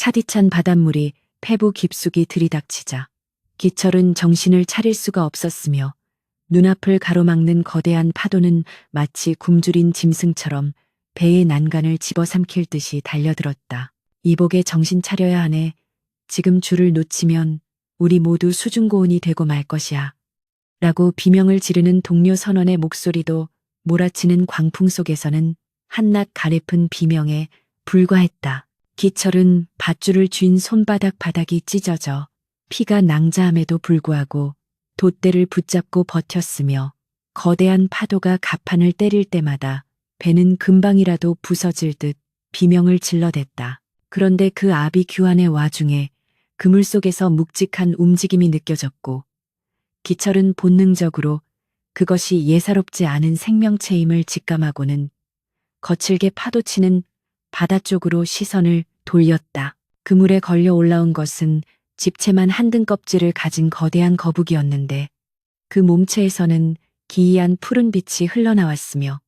차디찬 바닷물이 폐부 깊숙이 들이닥치자 기철은 정신을 차릴 수가 없었으며 눈앞을 가로막는 거대한 파도는 마치 굶주린 짐승처럼 배의 난간을 집어삼킬 듯이 달려들었다. 이복에 정신 차려야 하네. 지금 줄을 놓치면 우리 모두 수중고운이 되고 말 것이야. 라고 비명을 지르는 동료 선원의 목소리도 몰아치는 광풍 속에서는 한낱 가래픈 비명에 불과했다. 기철은 밧줄을 쥔 손바닥 바닥이 찢어져 피가 낭자함에도 불구하고 돛대를 붙잡고 버텼으며 거대한 파도가 갑판을 때릴 때마다 배는 금방이라도 부서질 듯 비명을 질러댔다. 그런데 그 아비규환의 와중에 그물 속에서 묵직한 움직임이 느껴졌고 기철은 본능적으로 그것이 예사롭지 않은 생명체임을 직감하고는 거칠게 파도치는 바다 쪽으로 시선을 돌렸다. 그물에 걸려 올라온 것은 집채만 한 등 껍질을 가진 거대한 거북이였는데 그 몸체에서는 기이한 푸른 빛이 흘러나왔으며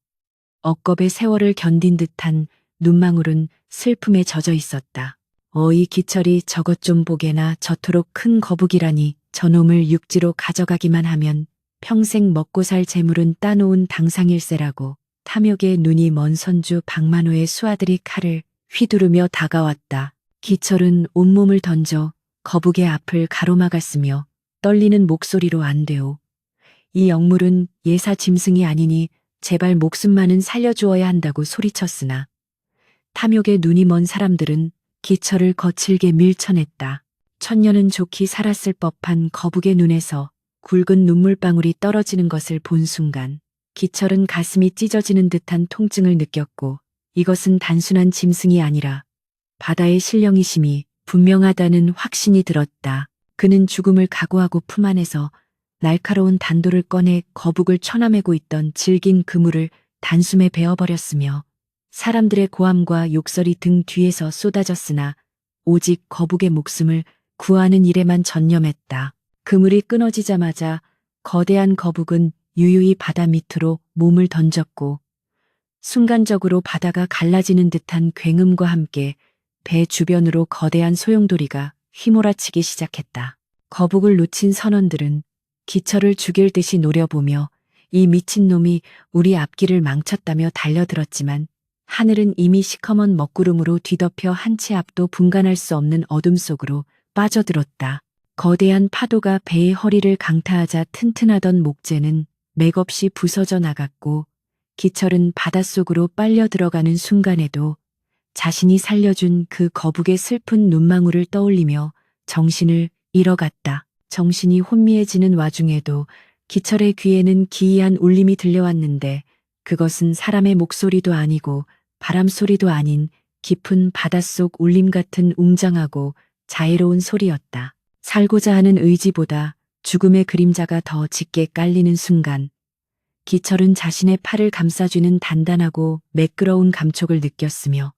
억겁의 세월을 견딘 듯한 눈망울은 슬픔에 젖어 있었다. 어이 기철이 저것 좀 보게나 저토록 큰 거북이라니 저놈을 육지로 가져가기만 하면 평생 먹고 살 재물은 따놓은 당상일세라고 탐욕의 눈이 먼 선주 박만호의 수아들이 칼을 휘두르며 다가왔다. 기철은 온몸을 던져 거북의 앞을 가로막았으며 떨리는 목소리로 안 돼오. 이 영물은 예사 짐승이 아니니 제발 목숨만은 살려주어야 한다고 소리쳤으나 탐욕의 눈이 먼 사람들은 기철을 거칠게 밀쳐냈다. 천년은 좋게 살았을 법한 거북의 눈에서 굵은 눈물방울이 떨어지는 것을 본 순간 기철은 가슴이 찢어지는 듯한 통증을 느꼈고 이것은 단순한 짐승이 아니라 바다의 신령이심이 분명하다는 확신이 들었다. 그는 죽음을 각오하고 품 안에서 날카로운 단도를 꺼내 거북을 쳐나매고 있던 질긴 그물을 단숨에 베어버렸으며 사람들의 고함과 욕설이 등 뒤에서 쏟아졌으나 오직 거북의 목숨을 구하는 일에만 전념했다. 그물이 끊어지자마자 거대한 거북은 유유히 바다 밑으로 몸을 던졌고 순간적으로 바다가 갈라지는 듯한 굉음과 함께 배 주변으로 거대한 소용돌이가 휘몰아치기 시작했다. 거북을 놓친 선원들은 기철을 죽일 듯이 노려보며 이 미친놈이 우리 앞길을 망쳤다며 달려들었지만 하늘은 이미 시커먼 먹구름으로 뒤덮여 한 치 앞도 분간할 수 없는 어둠 속으로 빠져들었다. 거대한 파도가 배의 허리를 강타하자 튼튼하던 목재는 맥없이 부서져 나갔고 기철은 바닷속으로 빨려 들어가는 순간에도 자신이 살려준 그 거북의 슬픈 눈망울을 떠올리며 정신을 잃어갔다. 정신이 혼미해지는 와중에도 기철의 귀에는 기이한 울림이 들려왔는데 그것은 사람의 목소리도 아니고 바람 소리도 아닌 깊은 바닷속 울림 같은 웅장하고 자애로운 소리였다. 살고자 하는 의지보다 죽음의 그림자가 더 짙게 깔리는 순간 기철은 자신의 팔을 감싸주는 단단하고 매끄러운 감촉을 느꼈으며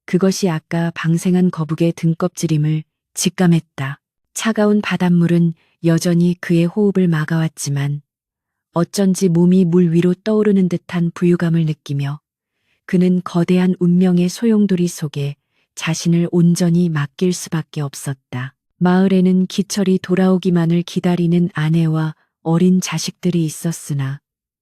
그것이 아까 방생한 거북의 등껍질임을 직감했다. 차가운 바닷물은 여전히 그의 호흡을 막아왔지만 어쩐지 몸이 물 위로 떠오르는 듯한 부유감을 느끼며 그는 거대한 운명의 소용돌이 속에 자신을 온전히 맡길 수밖에 없었다. 마을에는 기철이 돌아오기만을 기다리는 아내와 어린 자식들이 있었으나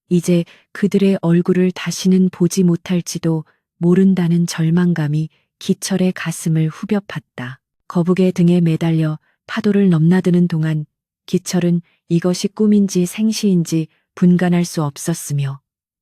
이제 그들의 얼굴을 다시는 보지 못할지도 모른다는 절망감이 기철의 가슴을 후벼 팠다. 거북의 등에 매달려 파도를 넘나드는 동안 기철은 이것이 꿈인지 생시인지 분간할 수 없었으며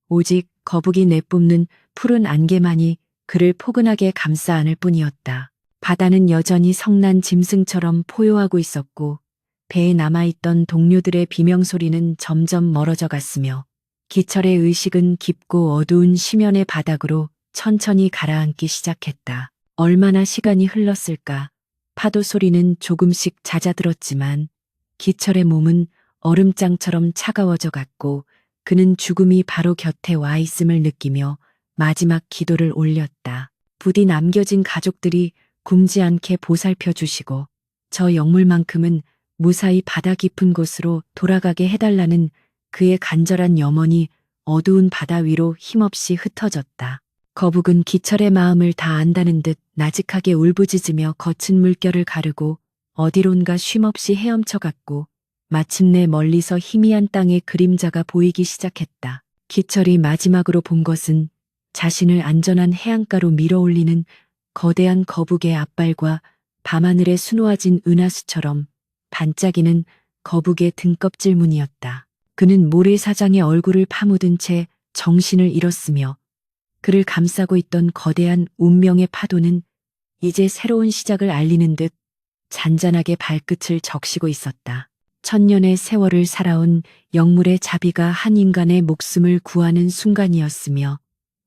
오직 거북이 내뿜는 푸른 안개만이 그를 포근하게 감싸 안을 뿐이었다. 바다는 여전히 성난 짐승처럼 포효하고 있었고 배에 남아있던 동료들의 비명소리는 점점 멀어져 갔으며 기철의 의식은 깊고 어두운 심연의 바닥으로 천천히 가라앉기 시작했다. 얼마나 시간이 흘렀을까. 파도 소리는 조금씩 잦아들었지만 기철의 몸은 얼음장처럼 차가워져 갔고 그는 죽음이 바로 곁에 와 있음을 느끼며 마지막 기도를 올렸다. 부디 남겨진 가족들이 굶지 않게 보살펴 주시고 저 영물만큼은 무사히 바다 깊은 곳으로 돌아가게 해달라는 그의 간절한 염원이 어두운 바다 위로 힘없이 흩어졌다. 거북은 기철의 마음을 다 안다는 듯 나직하게 울부짖으며 거친 물결을 가르고 어디론가 쉼없이 헤엄쳐갔고 마침내 멀리서 희미한 땅의 그림자가 보이기 시작했다. 기철이 마지막으로 본 것은 자신을 안전한 해안가로 밀어올리는 거대한 거북의 앞발과 밤하늘에 수놓아진 은하수처럼 반짝이는 거북의 등껍질 무늬였다. 그는 모래사장의 얼굴을 파묻은 채 정신을 잃었으며 그를 감싸고 있던 거대한 운명의 파도는 이제 새로운 시작을 알리는 듯 잔잔하게 발끝을 적시고 있었다. 천년의 세월을 살아온 영물의 자비가 한 인간의 목숨을 구하는 순간이었으며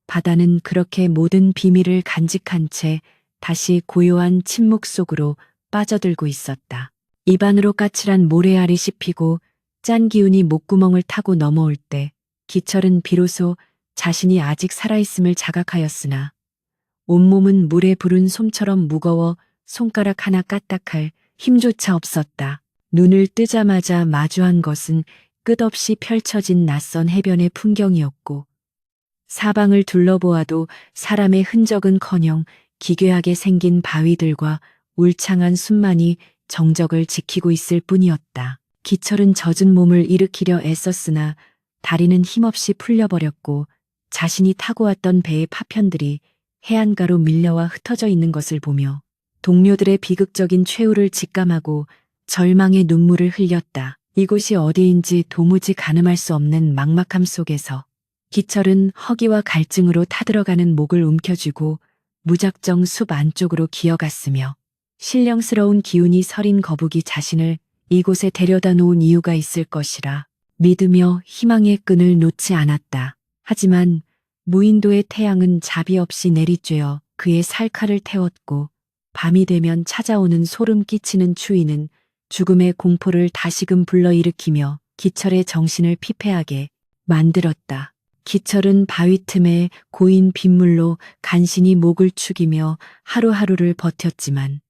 바다는 그렇게 모든 비밀을 간직한 채 다시 고요한 침묵 속으로 빠져들고 있었다. 입안으로 까칠한 모래알이 씹히고 짠 기운이 목구멍을 타고 넘어올 때 기철은 비로소 자신이 아직 살아있음을 자각하였으나 온몸은 물에 부른 솜처럼 무거워 손가락 하나 까딱할 힘조차 없었다. 눈을 뜨자마자 마주한 것은 끝없이 펼쳐진 낯선 해변의 풍경이었고 사방을 둘러보아도 사람의 흔적은커녕 기괴하게 생긴 바위들과 울창한 숲만이 정적을 지키고 있을 뿐이었다. 기철은 젖은 몸을 일으키려 애썼으나 다리는 힘없이 풀려버렸고 자신이 타고 왔던 배의 파편들이 해안가로 밀려와 흩어져 있는 것을 보며 동료들의 비극적인 최후를 직감하고 절망의 눈물을 흘렸다. 이곳이 어디인지 도무지 가늠할 수 없는 막막함 속에서 기철은 허기와 갈증으로 타들어가는 목을 움켜쥐고 무작정 숲 안쪽으로 기어갔으며 신령스러운 기운이 서린 거북이 자신을 이곳에 데려다 놓은 이유가 있을 것이라 믿으며 희망의 끈을 놓지 않았다. 하지만 무인도의 태양은 자비 없이 내리쬐어 그의 살칼을 태웠고 밤이 되면 찾아오는 소름 끼치는 추위는 죽음의 공포를 다시금 불러일으키며 기철의 정신을 피폐하게 만들었다. 기철은 바위 틈에 고인 빗물로 간신히 목을 축이며 하루하루를 버텼지만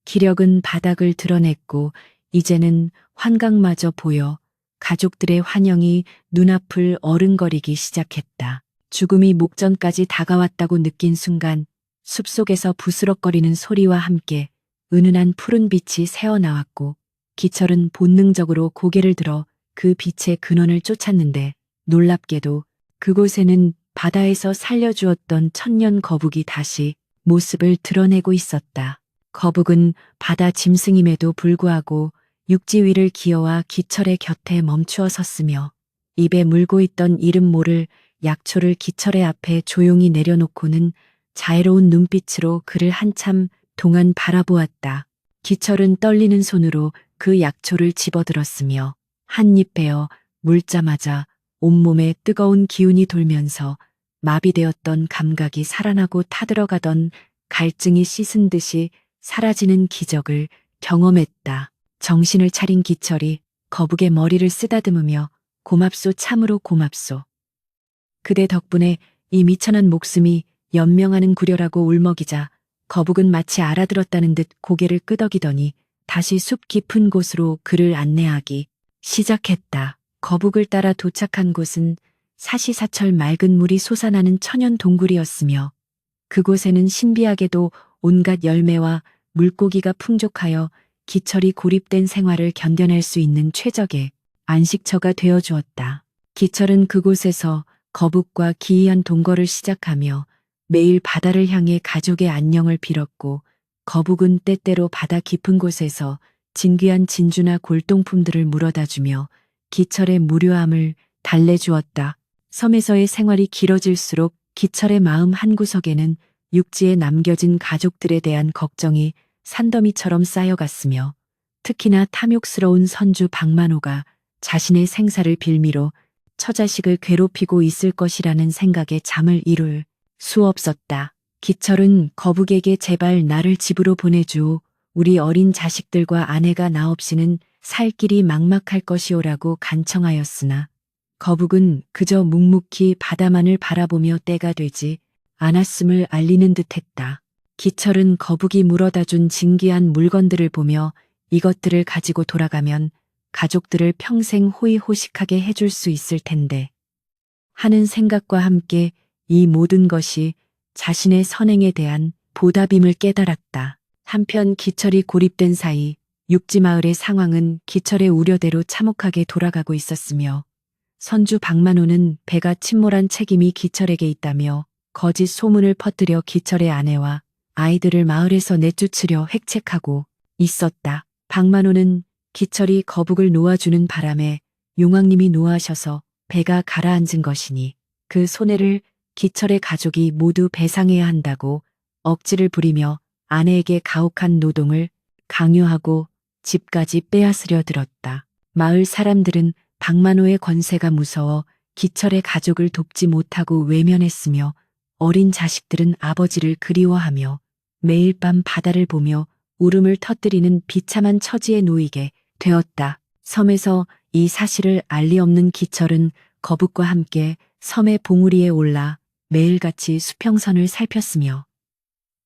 기력은 바닥을 드러냈고 이제는 환각마저 보여 가족들의 환영이 눈앞을 어른거리기 시작했다. 죽음이 목전까지 다가왔다고 느낀 순간 숲속에서 부스럭거리는 소리와 함께 은은한 푸른 빛이 새어나왔고 기철은 본능적으로 고개를 들어 그 빛의 근원을 쫓았는데 놀랍게도 그곳에는 바다에서 살려주었던 천년 거북이 다시 모습을 드러내고 있었다. 거북은 바다 짐승임에도 불구하고 육지 위를 기어와 기철의 곁에 멈추어 섰으며 입에 물고 있던 이름 모를 약초를 기철의 앞에 조용히 내려놓고는 자애로운 눈빛으로 그를 한참 동안 바라보았다. 기철은 떨리는 손으로 그 약초를 집어들었으며 한 입 베어 물자마자 온몸에 뜨거운 기운이 돌면서 마비되었던 감각이 살아나고 타들어가던 갈증이 씻은 듯이 사라지는 기적을 경험했다. 정신을 차린 기철이 거북의 머리를 쓰다듬으며 고맙소, 참으로 고맙소. 그대 덕분에 이 미천한 목숨이 연명하는 구려라고 울먹이자 거북은 마치 알아들었다는 듯 고개를 끄덕이더니 다시 숲 깊은 곳으로 그를 안내하기 시작했다. 거북을 따라 도착한 곳은 사시사철 맑은 물이 솟아나는 천연 동굴이었으며 그곳에는 신비하게도 온갖 열매와 물고기가 풍족하여 기철이 고립된 생활을 견뎌낼 수 있는 최적의 안식처가 되어 주었다. 기철은 그곳에서 거북과 기이한 동거를 시작하며 매일 바다를 향해 가족의 안녕을 빌었고 거북은 때때로 바다 깊은 곳에서 진귀한 진주나 골동품들을 물어다 주며 기철의 무료함을 달래주었다. 섬에서의 생활이 길어질수록 기철의 마음 한구석에는 육지에 남겨진 가족들에 대한 걱정이 산더미처럼 쌓여갔으며 특히나 탐욕스러운 선주 박만호가 자신의 생사를 빌미로 처자식을 괴롭히고 있을 것이라는 생각에 잠을 이룰 수 없었다. 기철은 거북에게 제발 나를 집으로 보내주오. 우리 어린 자식들과 아내가 나 없이는 살 길이 막막할 것이오라고 간청하였으나 거북은 그저 묵묵히 바다만을 바라보며 때가 되지 않았음을 알리는 듯했다. 기철은 거북이 물어다준 진귀한 물건들을 보며 이것들을 가지고 돌아가면 가족들을 평생 호의호식하게 해줄 수 있을 텐데 하는 생각과 함께 이 모든 것이 자신의 선행에 대한 보답임을 깨달았다. 한편 기철이 고립된 사이 육지마을의 상황은 기철의 우려대로 참혹하게 돌아가고 있었으며 선주 박만호는 배가 침몰한 책임이 기철에게 있다며 거짓 소문을 퍼뜨려 기철의 아내와 아이들을 마을에서 내쫓으려 획책하고 있었다. 박만호는 기철이 거북을 놓아주는 바람에 용왕님이 노하셔서 배가 가라앉은 것이니 그 손해를 기철의 가족이 모두 배상해야 한다고 억지를 부리며 아내에게 가혹한 노동을 강요하고 집까지 빼앗으려 들었다. 마을 사람들은 박만호의 권세가 무서워 기철의 가족을 돕지 못하고 외면했으며 어린 자식들은 아버지를 그리워하며 매일 밤 바다를 보며 울음을 터뜨리는 비참한 처지에 놓이게 되었다. 섬에서 이 사실을 알리 없는 기철은 거북과 함께 섬의 봉우리에 올라 매일같이 수평선을 살폈으며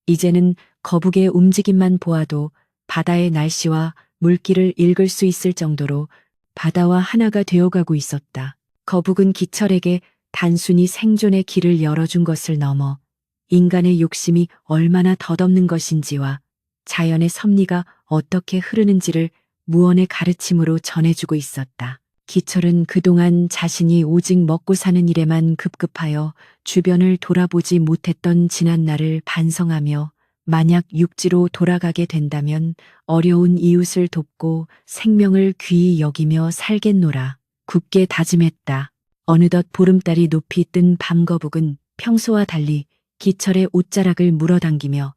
이제는 거북의 움직임만 보아도 바다의 날씨와 물길을 읽을 수 있을 정도로 바다와 하나가 되어가고 있었다. 거북은 기철에게 단순히 생존의 길을 열어준 것을 넘어 인간의 욕심이 얼마나 덧없는 것인지와 자연의 섭리가 어떻게 흐르는지를 무언의 가르침으로 전해주고 있었다. 기철은 그동안 자신이 오직 먹고 사는 일에만 급급하여 주변을 돌아보지 못했던 지난날을 반성하며 만약 육지로 돌아가게 된다면 어려운 이웃을 돕고 생명을 귀히 여기며 살겠노라 굳게 다짐했다. 어느덧 보름달이 높이 뜬 밤거북은 평소와 달리 기철의 옷자락을 물어당기며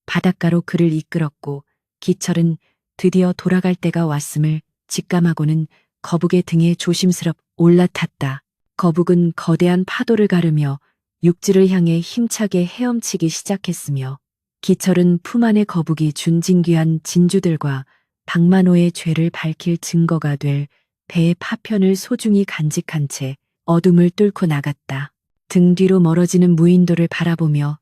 바닷가로 그를 이끌었고 기철은 드디어 돌아갈 때가 왔음을 직감하고는 거북의 등에 조심스럽 올라탔다. 거북은 거대한 파도를 가르며 육지를 향해 힘차게 헤엄치기 시작했으며 기철은 품 안의 거북이 준 진귀한 진주들과 박만호의 죄를 밝힐 증거가 될 배의 파편을 소중히 간직한 채 어둠을 뚫고 나갔다. 등 뒤로 멀어지는 무인도를 바라보며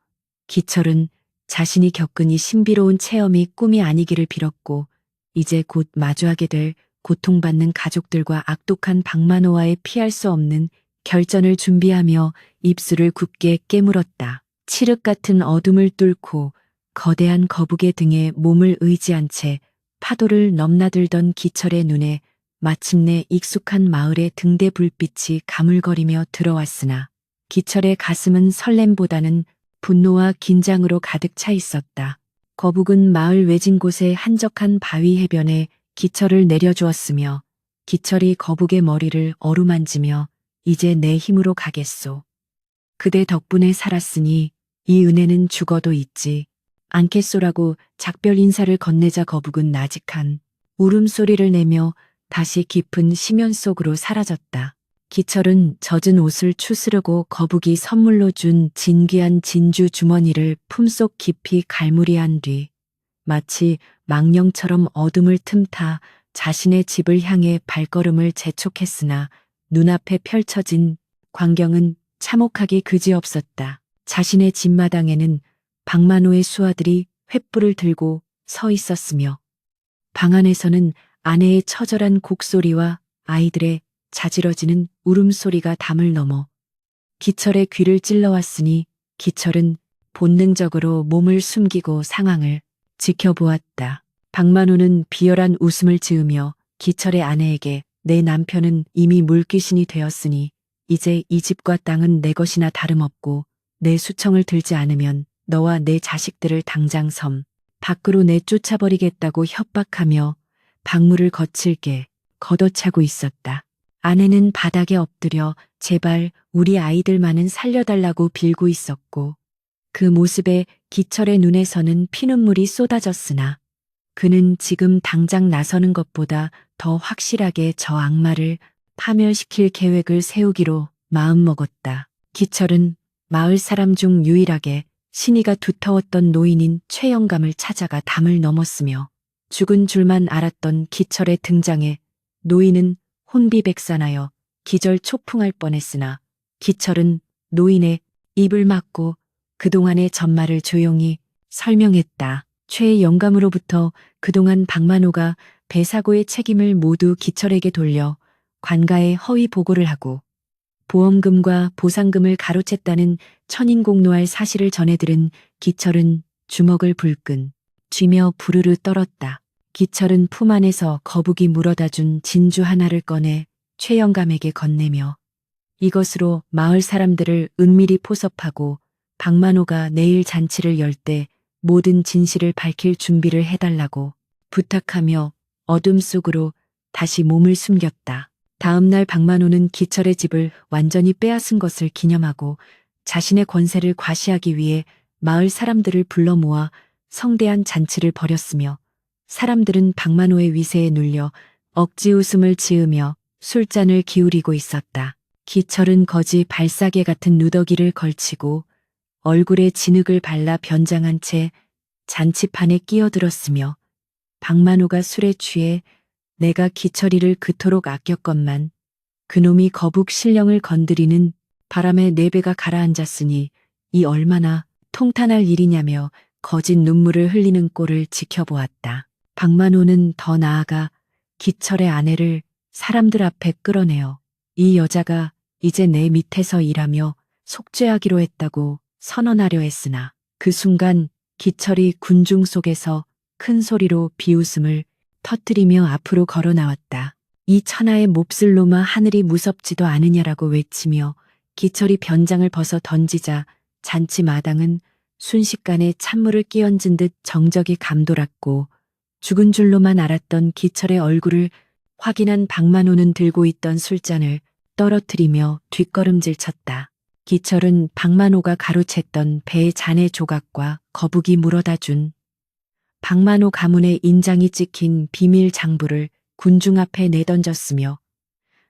기철은 자신이 겪은 이 신비로운 체험이 꿈이 아니기를 빌었고 이제 곧 마주하게 될 고통받는 가족들과 악독한 박만호와의 피할 수 없는 결전을 준비하며 입술을 굳게 깨물었다. 칠흑 같은 어둠을 뚫고 거대한 거북의 등에 몸을 의지한 채 파도를 넘나들던 기철의 눈에 마침내 익숙한 마을의 등대 불빛이 가물거리며 들어왔으나 기철의 가슴은 설렘보다는 분노와 긴장으로 가득 차 있었다. 거북은 마을 외진 곳의 한적한 바위 해변에 기철을 내려주었으며 기철이 거북의 머리를 어루만지며 이제 내 힘으로 가겠소. 그대 덕분에 살았으니 이 은혜는 죽어도 잊지 않겠소라고 작별 인사를 건네자 거북은 나직한 울음소리를 내며 다시 깊은 심연 속으로 사라졌다. 기철은 젖은 옷을 추스르고 거북이 선물로 준 진귀한 진주 주머니를 품속 깊이 갈무리한 뒤 마치 망령처럼 어둠을 틈타 자신의 집을 향해 발걸음을 재촉했으나 눈앞에 펼쳐진 광경은 참혹하기 그지없었다. 자신의 집마당에는 박만호의 수하들이 횃불을 들고 서 있었으며 방 안에서는 아내의 처절한 곡소리와 아이들의 자지러지는 울음소리가 담을 넘어 기철의 귀를 찔러왔으니 기철은 본능적으로 몸을 숨기고 상황을 지켜보았다. 박만호는 비열한 웃음을 지으며 기철의 아내에게 내 남편은 이미 물귀신이 되었으니 이제 이 집과 땅은 내 것이나 다름없고 내 수청을 들지 않으면 너와 내 자식들을 당장 섬 밖으로 내쫓아버리겠다고 협박하며 방문을 거칠게 걷어차고 있었다. 아내는 바닥에 엎드려 제발 우리 아이들만은 살려달라고 빌고 있었고 그 모습에 기철의 눈에서는 피눈물이 쏟아졌으나 그는 지금 당장 나서는 것보다 더 확실하게 저 악마를 파멸시킬 계획을 세우기로 마음먹었다. 기철은 마을 사람 중 유일하게 신의가 두터웠던 노인인 최영감을 찾아가 담을 넘었으며 죽은 줄만 알았던 기철의 등장에 노인은 혼비백산하여 기절초풍할 뻔했으나 기철은 노인의 입을 막고 그동안의 전말을 조용히 설명했다. 최영감으로부터 그동안 박만호가 배사고의 책임을 모두 기철에게 돌려 관가에 허위 보고를 하고 보험금과 보상금을 가로챘다는 천인공노할 사실을 전해들은 기철은 주먹을 불끈 쥐며 부르르 떨었다. 기철은 품 안에서 거북이 물어다 준 진주 하나를 꺼내 최영감에게 건네며 이것으로 마을 사람들을 은밀히 포섭하고 박만호가 내일 잔치를 열 때 모든 진실을 밝힐 준비를 해달라고 부탁하며 어둠 속으로 다시 몸을 숨겼다. 다음 날 박만호는 기철의 집을 완전히 빼앗은 것을 기념하고 자신의 권세를 과시하기 위해 마을 사람들을 불러 모아 성대한 잔치를 벌였으며 사람들은 박만호의 위세에 눌려 억지 웃음을 지으며 술잔을 기울이고 있었다. 기철은 거지 발사계 같은 누더기를 걸치고 얼굴에 진흙을 발라 변장한 채 잔치판에 끼어들었으며 박만호가 술에 취해 내가 기철이를 그토록 아꼈건만 그놈이 거북 신령을 건드리는 바람에 네 배가 가라앉았으니 이 얼마나 통탄할 일이냐며 거짓 눈물을 흘리는 꼴을 지켜보았다. 박만호는 더 나아가 기철의 아내를 사람들 앞에 끌어내어 이 여자가 이제 내 밑에서 일하며 속죄하기로 했다고 선언하려 했으나 그 순간 기철이 군중 속에서 큰 소리로 비웃음을 터뜨리며 앞으로 걸어 나왔다. 이 천하의 몹쓸 놈아 하늘이 무섭지도 않으냐라고 외치며 기철이 변장을 벗어 던지자 잔치 마당은 순식간에 찬물을 끼얹은 듯 정적이 감돌았고 죽은 줄로만 알았던 기철의 얼굴을 확인한 박만호는 들고 있던 술잔을 떨어뜨리며 뒷걸음질 쳤다. 기철은 박만호가 가로챘던 배의 잔해 조각과 거북이 물어다 준 박만호 가문의 인장이 찍힌 비밀 장부를 군중 앞에 내던졌으며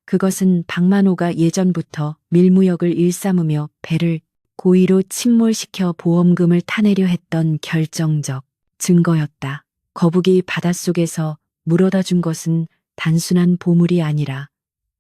그것은 박만호가 예전부터 밀무역을 일삼으며 배를 고의로 침몰시켜 보험금을 타내려 했던 결정적 증거였다. 거북이 바닷속에서 물어다 준 것은 단순한 보물이 아니라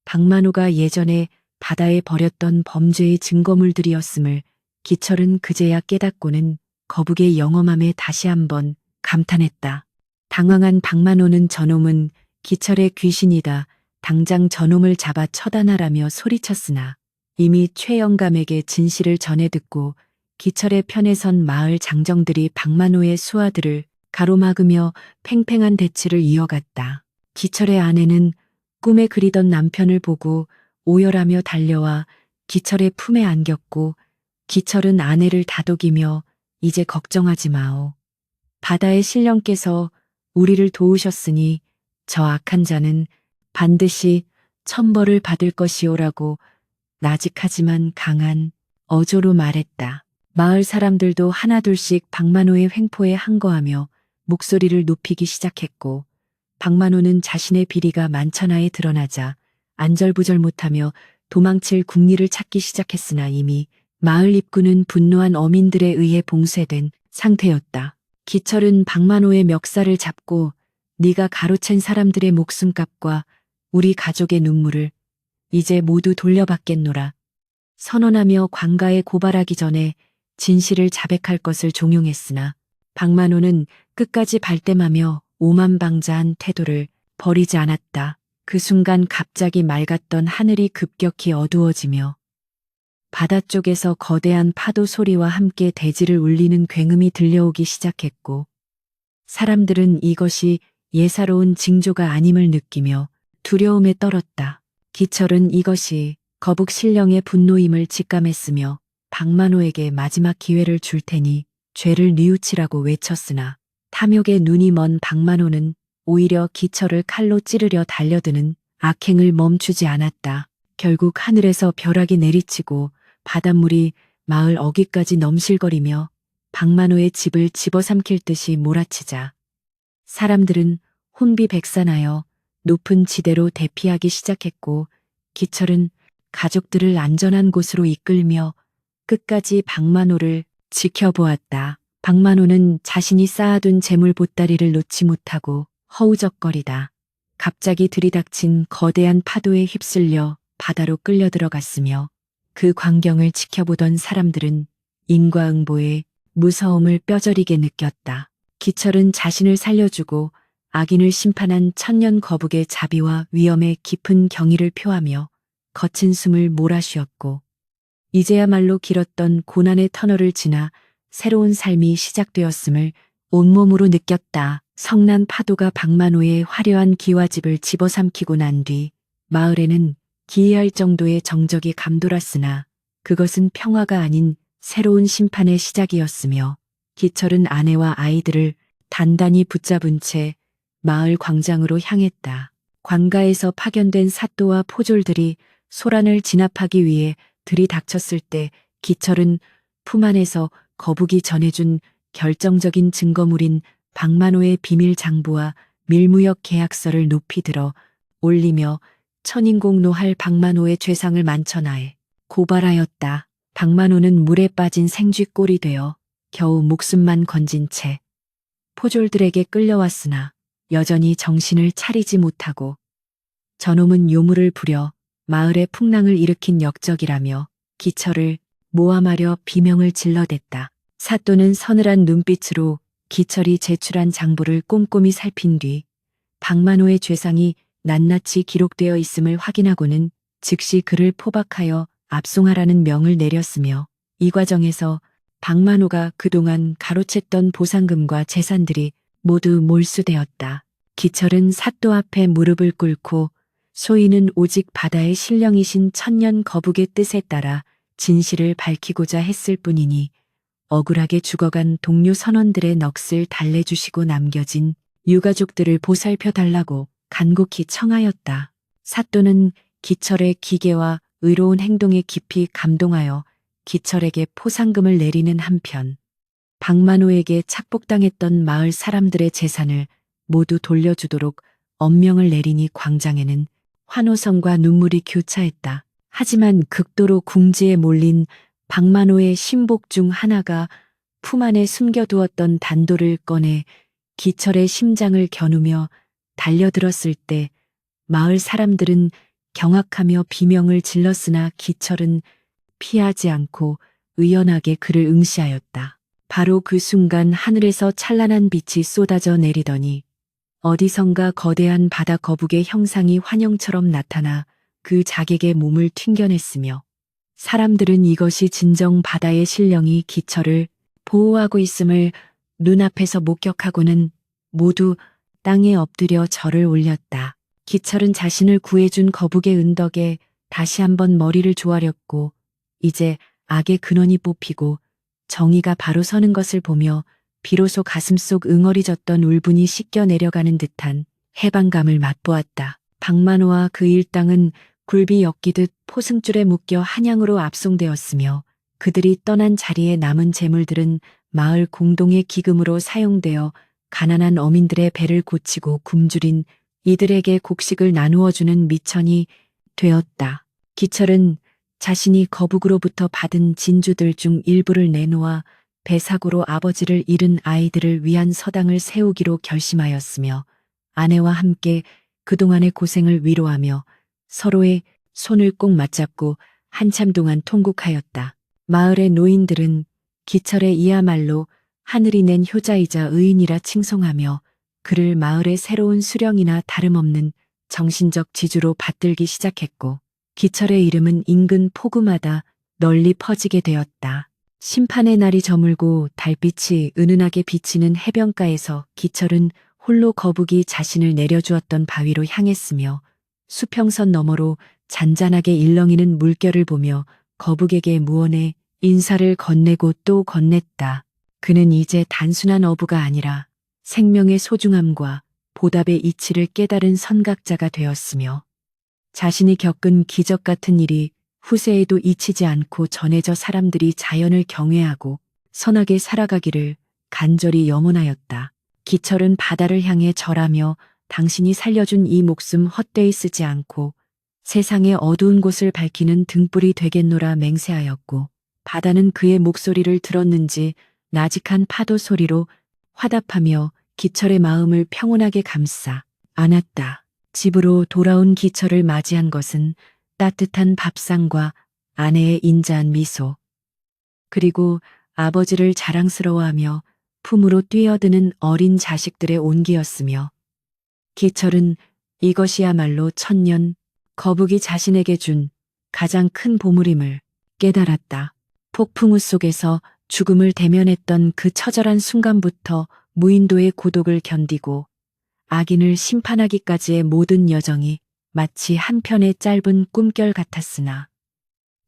박만호가 예전에 바다에 버렸던 범죄의 증거물들이었음을 기철은 그제야 깨닫고는 거북의 영험함에 다시 한번 감탄했다. 당황한 박만호는 저놈은 기철의 귀신이다. 당장 저놈을 잡아 처단하라며 소리쳤으나 이미 최영감에게 진실을 전해 듣고 기철의 편에 선 마을 장정들이 박만호의 수하들을 가로막으며 팽팽한 대치를 이어갔다. 기철의 아내는 꿈에 그리던 남편을 보고 오열하며 달려와 기철의 품에 안겼고 기철은 아내를 다독이며 이제 걱정하지 마오. 바다의 신령께서 우리를 도우셨으니 저 악한 자는 반드시 천벌을 받을 것이오라고 나직하지만 강한 어조로 말했다. 마을 사람들도 하나둘씩 박만호의 횡포에 항거하며 목소리를 높이기 시작했고 박만호는 자신의 비리가 만천하에 드러나자 안절부절 못하며 도망칠 국리를 찾기 시작했으나 이미 마을 입구는 분노한 어민들에 의해 봉쇄된 상태였다. 기철은 박만호의 멱살을 잡고 네가 가로챈 사람들의 목숨값과 우리 가족의 눈물을 이제 모두 돌려받겠노라. 선언하며 관가에 고발하기 전에 진실을 자백할 것을 종용했으나 박만호는 끝까지 발뺌하며 오만방자한 태도를 버리지 않았다. 그 순간 갑자기 맑았던 하늘이 급격히 어두워지며 바다 쪽에서 거대한 파도 소리와 함께 대지를 울리는 굉음이 들려오기 시작했고 사람들은 이것이 예사로운 징조가 아님을 느끼며 두려움에 떨었다. 기철은 이것이 거북 신령의 분노임을 직감했으며 박만호에게 마지막 기회를 줄 테니 죄를 뉘우치라고 외쳤으나 탐욕에 눈이 먼 박만호는 오히려 기철을 칼로 찌르려 달려드는 악행을 멈추지 않았다. 결국 하늘에서 벼락이 내리치고 바닷물이 마을 어귀까지 넘실거리며 박만호의 집을 집어삼킬 듯이 몰아치자 사람들은 혼비백산하여 높은 지대로 대피하기 시작했고 기철은 가족들을 안전한 곳으로 이끌며 끝까지 박만호를 지켜보았다. 박만호는 자신이 쌓아둔 재물 보따리를 놓지 못하고 허우적거리다 갑자기 들이닥친 거대한 파도에 휩쓸려 바다로 끌려 들어갔으며 그 광경을 지켜보던 사람들은 인과응보의 무서움을 뼈저리게 느꼈다. 기철은 자신을 살려주고 악인을 심판한 천년 거북의 자비와 위엄의 깊은 경의를 표하며 거친 숨을 몰아쉬었고 이제야말로 길었던 고난의 터널을 지나 새로운 삶이 시작되었음을 온몸으로 느꼈다. 성난 파도가 박만호의 화려한 기와집을 집어삼키고 난 뒤 마을에는 기이할 정도의 정적이 감돌았으나 그것은 평화가 아닌 새로운 심판의 시작이었으며 기철은 아내와 아이들을 단단히 붙잡은 채 마을 광장으로 향했다. 관가에서 파견된 사또와 포졸들이 소란을 진압하기 위해 들이닥쳤을 때 기철은 품 안에서 거북이 전해준 결정적인 증거물인 박만호의 비밀 장부와 밀무역 계약서를 높이 들어 올리며 천인공노할 박만호의 죄상을 만천하에 고발하였다. 박만호는 물에 빠진 생쥐꼴이 되어 겨우 목숨만 건진 채 포졸들에게 끌려왔으나 여전히 정신을 차리지 못하고 저놈은 요물을 부려 마을에 풍랑을 일으킨 역적이라며 기철을 모함하려 비명을 질러댔다. 사또는 서늘한 눈빛으로 기철이 제출한 장부를 꼼꼼히 살핀 뒤 박만호의 죄상이 낱낱이 기록되어 있음을 확인하고는 즉시 그를 포박하여 압송하라는 명을 내렸으며 이 과정에서 박만호가 그동안 가로챘던 보상금과 재산들이 모두 몰수되었다. 기철은 사또 앞에 무릎을 꿇고 소인은 오직 바다의 신령이신 천년 거북의 뜻에 따라 진실을 밝히고자 했을 뿐이니 억울하게 죽어간 동료 선원들의 넋을 달래주시고 남겨진 유가족들을 보살펴달라고 간곡히 청하였다. 사또는 기철의 기계와 의로운 행동에 깊이 감동하여 기철에게 포상금을 내리는 한편 박만호에게 착복당했던 마을 사람들의 재산을 모두 돌려주도록 엄명을 내리니 광장에는 환호성과 눈물이 교차했다. 하지만 극도로 궁지에 몰린 박만호의 신복 중 하나가 품 안에 숨겨두었던 단도를 꺼내 기철의 심장을 겨누며 달려들었을 때 마을 사람들은 경악하며 비명을 질렀으나 기철은 피하지 않고 의연하게 그를 응시하였다. 바로 그 순간 하늘에서 찬란한 빛이 쏟아져 내리더니 어디선가 거대한 바다 거북의 형상이 환영처럼 나타나 그 자객의 몸을 튕겨냈으며 사람들은 이것이 진정 바다의 신령이 기철을 보호하고 있음을 눈앞에서 목격하고는 모두 땅에 엎드려 절을 올렸다. 기철은 자신을 구해준 거북의 은덕에 다시 한번 머리를 조아렸고 이제 악의 근원이 뽑히고 정의가 바로 서는 것을 보며 비로소 가슴속 응어리졌던 울분이 씻겨 내려가는 듯한 해방감을 맛보았다. 박만호와 그 일당은 굴비 엮이듯 포승줄에 묶여 한양으로 압송되었으며 그들이 떠난 자리에 남은 재물들은 마을 공동의 기금으로 사용되어 가난한 어민들의 배를 고치고 굶주린 이들에게 곡식을 나누어주는 미천이 되었다. 기철은 자신이 거북으로부터 받은 진주들 중 일부를 내놓아 배 사고로 아버지를 잃은 아이들을 위한 서당을 세우기로 결심하였으며 아내와 함께 그동안의 고생을 위로하며 서로의 손을 꼭 맞잡고 한참 동안 통곡하였다. 마을의 노인들은 기철의 이야말로 하늘이 낸 효자이자 의인이라 칭송하며 그를 마을의 새로운 수령이나 다름없는 정신적 지주로 받들기 시작했고 기철의 이름은 인근 포구마다 널리 퍼지게 되었다. 심판의 날이 저물고 달빛이 은은하게 비치는 해변가에서 기철은 홀로 거북이 자신을 내려주었던 바위로 향했으며 수평선 너머로 잔잔하게 일렁이는 물결을 보며 거북에게 무언의 인사를 건네고 또 건넸다. 그는 이제 단순한 어부가 아니라 생명의 소중함과 보답의 이치를 깨달은 선각자가 되었으며 자신이 겪은 기적 같은 일이 후세에도 잊히지 않고 전해져 사람들이 자연을 경외하고 선하게 살아가기를 간절히 염원하였다. 기철은 바다를 향해 절하며 당신이 살려준 이 목숨 헛되이 쓰지 않고 세상의 어두운 곳을 밝히는 등불이 되겠노라 맹세하였고 바다는 그의 목소리를 들었는지 나직한 파도 소리로 화답하며 기철의 마음을 평온하게 감싸 안았다. 집으로 돌아온 기철을 맞이한 것은 따뜻한 밥상과 아내의 인자한 미소, 그리고 아버지를 자랑스러워하며 품으로 뛰어드는 어린 자식들의 온기였으며 기철은 이것이야말로 천년 거북이 자신에게 준 가장 큰 보물임을 깨달았다. 폭풍우 속에서 죽음을 대면했던 그 처절한 순간부터 무인도의 고독을 견디고 악인을 심판하기까지의 모든 여정이 마치 한 편의 짧은 꿈결 같았으나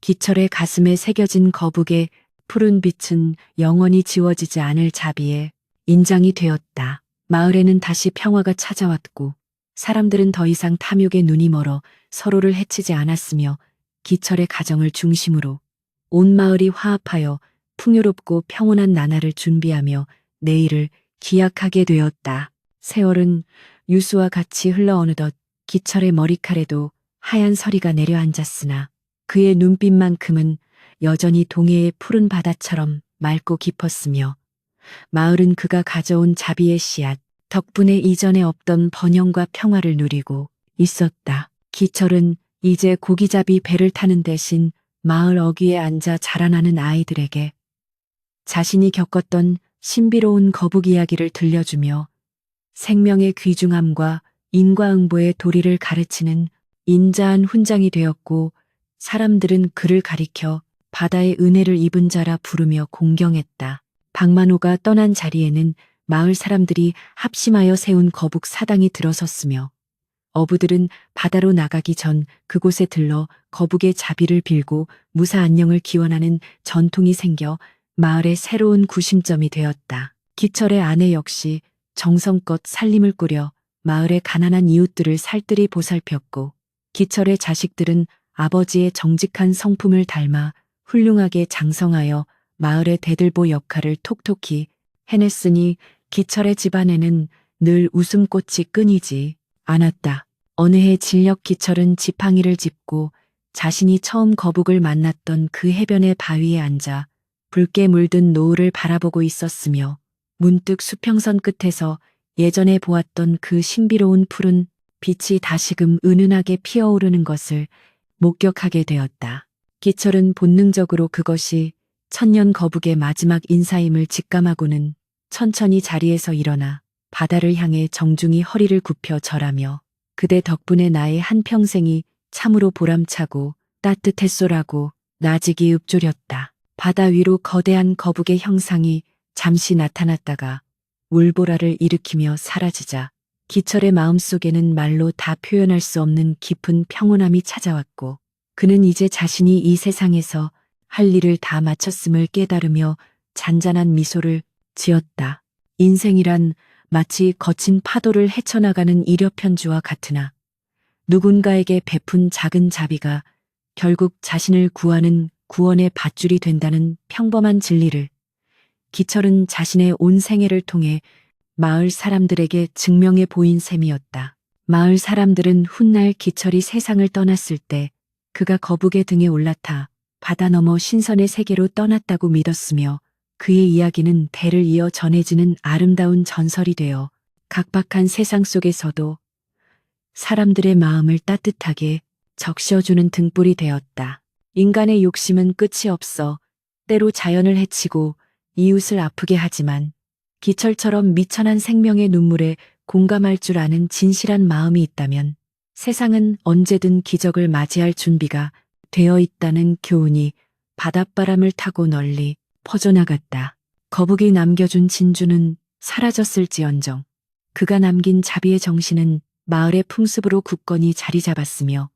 기철의 가슴에 새겨진 거북의 푸른 빛은 영원히 지워지지 않을 자비의 인장이 되었다. 마을에는 다시 평화가 찾아왔고 사람들은 더 이상 탐욕에 눈이 멀어 서로를 해치지 않았으며 기철의 가정을 중심으로 온 마을이 화합하여 풍요롭고 평온한 나날을 준비하며 내일을 기약하게 되었다. 세월은 유수와 같이 흘러 어느덧 기철의 머리칼에도 하얀 서리가 내려앉았으나 그의 눈빛만큼은 여전히 동해의 푸른 바다처럼 맑고 깊었으며 마을은 그가 가져온 자비의 씨앗 덕분에 이전에 없던 번영과 평화를 누리고 있었다. 기철은 이제 고기잡이 배를 타는 대신 마을 어귀에 앉아 자라나는 아이들에게 자신이 겪었던 신비로운 거북 이야기를 들려주며 생명의 귀중함과 인과응보의 도리를 가르치는 인자한 훈장이 되었고 사람들은 그를 가리켜 바다의 은혜를 입은 자라 부르며 공경했다. 박만호가 떠난 자리에는 마을 사람들이 합심하여 세운 거북 사당이 들어섰으며 어부들은 바다로 나가기 전 그곳에 들러 거북의 자비를 빌고 무사 안녕을 기원하는 전통이 생겨 마을의 새로운 구심점이 되었다. 기철의 아내 역시 정성껏 살림을 꾸려 마을의 가난한 이웃들을 살뜰히 보살폈고 기철의 자식들은 아버지의 정직한 성품을 닮아 훌륭하게 장성하여 마을의 대들보 역할을 톡톡히 해냈으니 기철의 집안에는 늘 웃음꽃이 끊이지 않았다. 어느 해 진력 기철은 지팡이를 짚고 자신이 처음 거북을 만났던 그 해변의 바위에 앉아 붉게 물든 노을을 바라보고 있었으며 문득 수평선 끝에서 예전에 보았던 그 신비로운 푸른 빛이 다시금 은은하게 피어오르는 것을 목격하게 되었다. 기철은 본능적으로 그것이 천년 거북의 마지막 인사임을 직감하고는 천천히 자리에서 일어나 바다를 향해 정중히 허리를 굽혀 절하며 그대 덕분에 나의 한평생이 참으로 보람차고 따뜻했소라고 나직이 읊조렸다. 바다 위로 거대한 거북의 형상이 잠시 나타났다가 울보라를 일으키며 사라지자 기철의 마음속에는 말로 다 표현할 수 없는 깊은 평온함이 찾아왔고 그는 이제 자신이 이 세상에서 할 일을 다 마쳤음을 깨달으며 잔잔한 미소를 지었다. 인생이란 마치 거친 파도를 헤쳐나가는 이력편주와 같으나 누군가에게 베푼 작은 자비가 결국 자신을 구하는 구원의 밧줄이 된다는 평범한 진리를 기철은 자신의 온 생애를 통해 마을 사람들에게 증명해 보인 셈이었다. 마을 사람들은 훗날 기철이 세상을 떠났을 때 그가 거북의 등에 올라타 바다 너머 신선의 세계로 떠났다고 믿었으며 그의 이야기는 대를 이어 전해지는 아름다운 전설이 되어 각박한 세상 속에서도 사람들의 마음을 따뜻하게 적셔주는 등불이 되었다. 인간의 욕심은 끝이 없어 때로 자연을 해치고 이웃을 아프게 하지만 기철처럼 미천한 생명의 눈물에 공감할 줄 아는 진실한 마음이 있다면 세상은 언제든 기적을 맞이할 준비가 되어 있다는 교훈이 바닷바람을 타고 널리 퍼져나갔다. 거북이 남겨준 진주는 사라졌을지언정 그가 남긴 자비의 정신은 마을의 풍습으로 굳건히 자리 잡았으며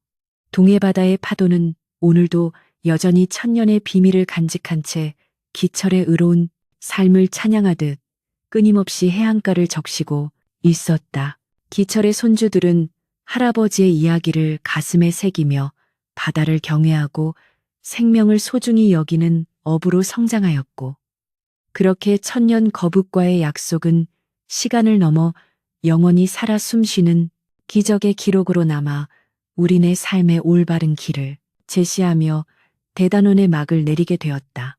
동해바다의 파도는 오늘도 여전히 천년의 비밀을 간직한 채 기철의 의로운 삶을 찬양하듯 끊임없이 해안가를 적시고 있었다. 기철의 손주들은 할아버지의 이야기를 가슴에 새기며 바다를 경외하고 생명을 소중히 여기는 어부로 성장하였고 그렇게 천년 거북과의 약속은 시간을 넘어 영원히 살아 숨쉬는 기적의 기록으로 남아 우리네 삶의 올바른 길을 제시하며 대단원의 막을 내리게 되었다.